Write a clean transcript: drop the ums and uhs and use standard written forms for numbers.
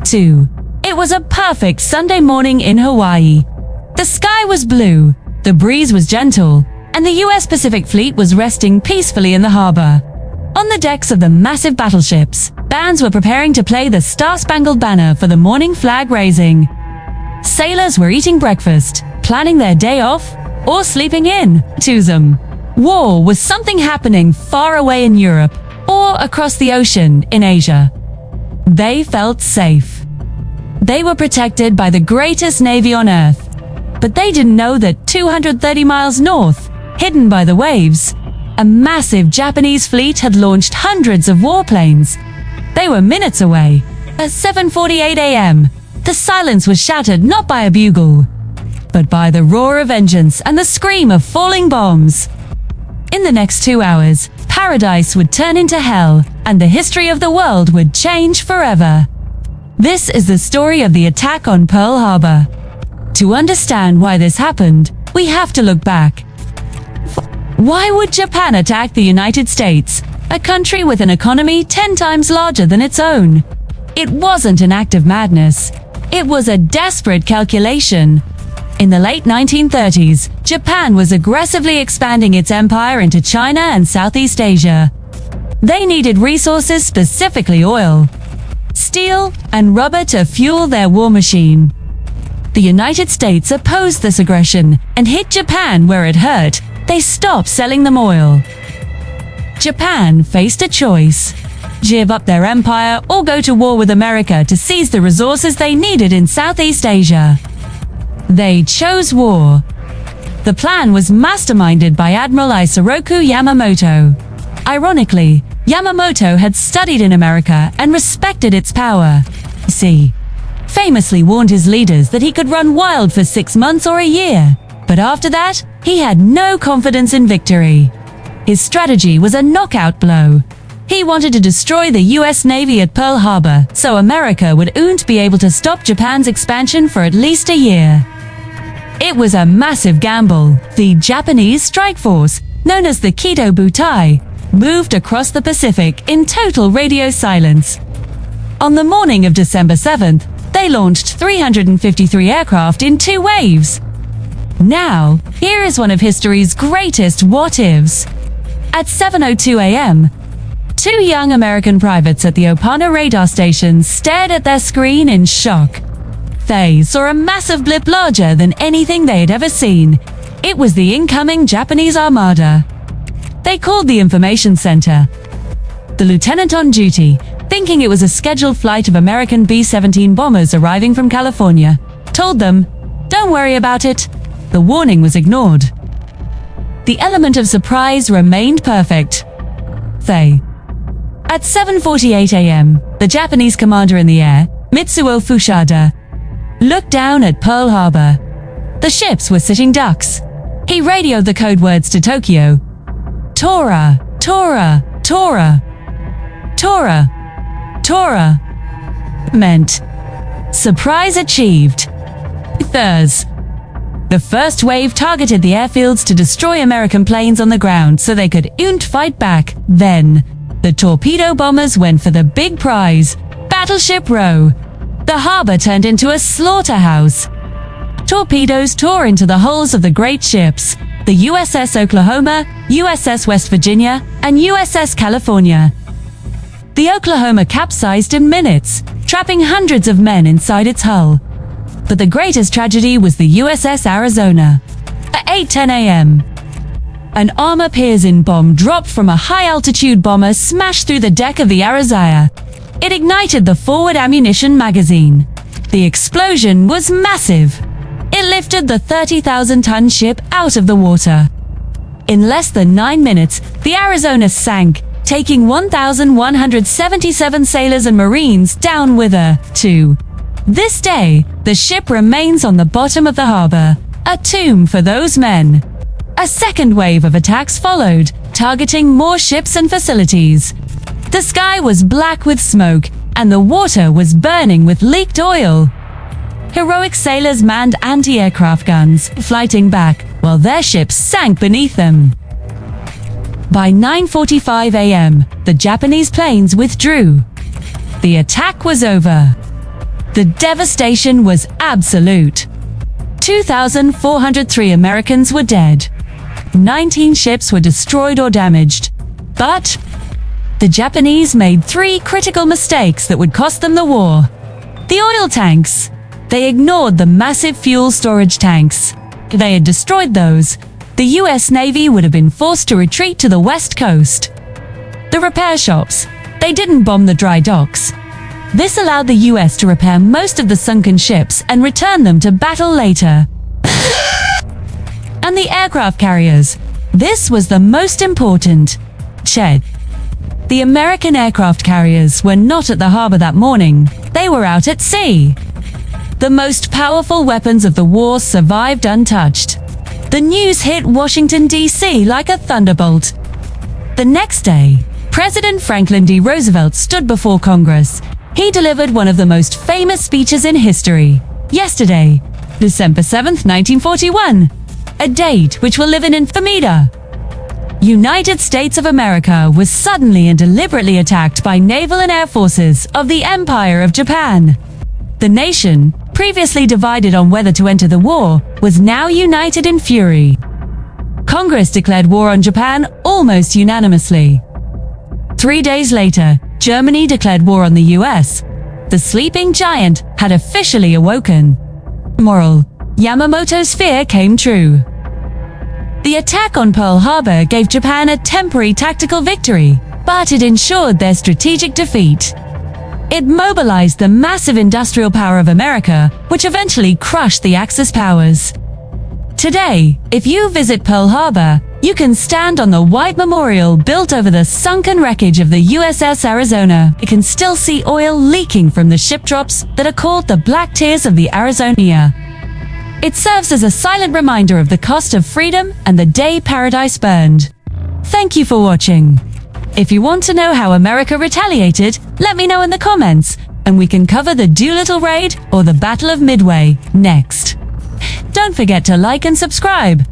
2. It was a perfect Sunday morning in Hawaii. The sky was blue, the breeze was gentle, and the US Pacific Fleet was resting peacefully in the harbor. On the decks of the massive battleships, bands were preparing to play the Star-Spangled Banner for the morning flag raising. Sailors were eating breakfast, planning their day off, or sleeping in, to them. War was something happening far away in Europe, or across the ocean in Asia. They felt safe. They were protected by the greatest navy on Earth. But they didn't know that 230 miles north, hidden by the waves, a massive Japanese fleet had launched hundreds of warplanes. They were minutes away. At 7:48 a.m., the silence was shattered not by a bugle, but by the roar of engines and the scream of falling bombs. In the next 2 hours, paradise would turn into hell, and the history of the world would change forever. This is the story of the attack on Pearl Harbor. To understand why this happened, we have to look back. Why would Japan attack the United States, a country with an economy 10 times larger than its own? It wasn't an act of madness. It was a desperate calculation. In the late 1930s, Japan was aggressively expanding its empire into China and Southeast Asia. They needed resources, specifically oil, steel, and rubber to fuel their war machine. The United States opposed this aggression and hit Japan where it hurt. They stopped selling them oil. Japan faced a choice: give up their empire or go to war with America to seize the resources they needed in Southeast Asia. They chose war. The plan was masterminded by Admiral Isoroku Yamamoto. Ironically, Yamamoto had studied in America and respected its power. He famously warned his leaders that he could run wild for 6 months or a year. But after that, he had no confidence in victory. His strategy was a knockout blow. He wanted to destroy the US Navy at Pearl Harbor so America wouldn't be able to stop Japan's expansion for at least a year. It was a massive gamble. The Japanese strike force, known as the Kido Butai, moved across the Pacific in total radio silence. On the morning of December 7th, they launched 353 aircraft in 2 waves. Now, here is one of history's greatest what-ifs. At 7:02 a.m., 2 young American privates at the Opana radar station stared at their screen in shock. They saw a massive blip larger than anything they had ever seen. It was the incoming Japanese armada. They called the information center. The lieutenant on duty, thinking it was a scheduled flight of American B-17 bombers arriving from California, told them, "Don't worry about it." The warning was ignored. The element of surprise remained perfect. At 7:48 a.m., the Japanese commander in the air, Mitsuo Fushida, looked down at Pearl Harbor. The ships were sitting ducks. He radioed the code words to Tokyo. Tora, Tora, Tora. Tora, Tora meant surprise achieved. The first wave targeted the airfields to destroy American planes on the ground so they could fight back. Then, the torpedo bombers went for the big prize, Battleship Row. The harbor turned into a slaughterhouse. Torpedoes tore into the hulls of the great ships, the USS Oklahoma, USS West Virginia, and USS California. The Oklahoma capsized in minutes, trapping hundreds of men inside its hull. But the greatest tragedy was the USS Arizona. At 8:10 a.m., an armor-piercing bomb dropped from a high-altitude bomber smashed through the deck of the Arizona. It ignited the forward ammunition magazine. The explosion was massive. It lifted the 30,000-ton ship out of the water. In less than 9 minutes, the Arizona sank, taking 1,177 sailors and Marines down with her. To this day, the ship remains on the bottom of the harbor, a tomb for those men. A second wave of attacks followed, targeting more ships and facilities. The sky was black with smoke, and the water was burning with leaked oil. Heroic sailors manned anti-aircraft guns, fighting back, while their ships sank beneath them. By 9:45 a.m., the Japanese planes withdrew. The attack was over. The devastation was absolute. 2,403 Americans were dead. 19 ships were destroyed or damaged. But the Japanese made 3 critical mistakes that would cost them the war. The oil tanks. They ignored the massive fuel storage tanks. If they had destroyed those, the US Navy would have been forced to retreat to the west coast. The repair shops. They didn't bomb the dry docks. This allowed the US to repair most of the sunken ships and return them to battle later. And the aircraft carriers. This was the most important. Check. The American aircraft carriers were not at the harbor that morning. They were out at sea. The most powerful weapons of the war survived untouched. The news hit Washington, D.C. like a thunderbolt. The next day, President Franklin D. Roosevelt stood before Congress. He delivered one of the most famous speeches in history. Yesterday, December 7th, 1941. A date which will live in infamy. United States of America was suddenly and deliberately attacked by naval and air forces of the Empire of Japan. The nation, previously divided on whether to enter the war, was now united in fury. Congress declared war on Japan almost unanimously. 3 days later, Germany declared war on the US. The sleeping giant had officially awoken. Moral: Yamamoto's fear came true. The attack on Pearl Harbor gave Japan a temporary tactical victory, but it ensured their strategic defeat. It mobilized the massive industrial power of America, which eventually crushed the Axis powers. Today, if you visit Pearl Harbor, you can stand on the white memorial built over the sunken wreckage of the USS Arizona. You can still see oil leaking from the ship drops that are called the Black Tears of the Arizona. It serves as a silent reminder of the cost of freedom and the day paradise burned. Thank you for watching. If you want to know how America retaliated, let me know in the comments, and we can cover the Doolittle Raid or the Battle of Midway next. Don't forget to like and subscribe.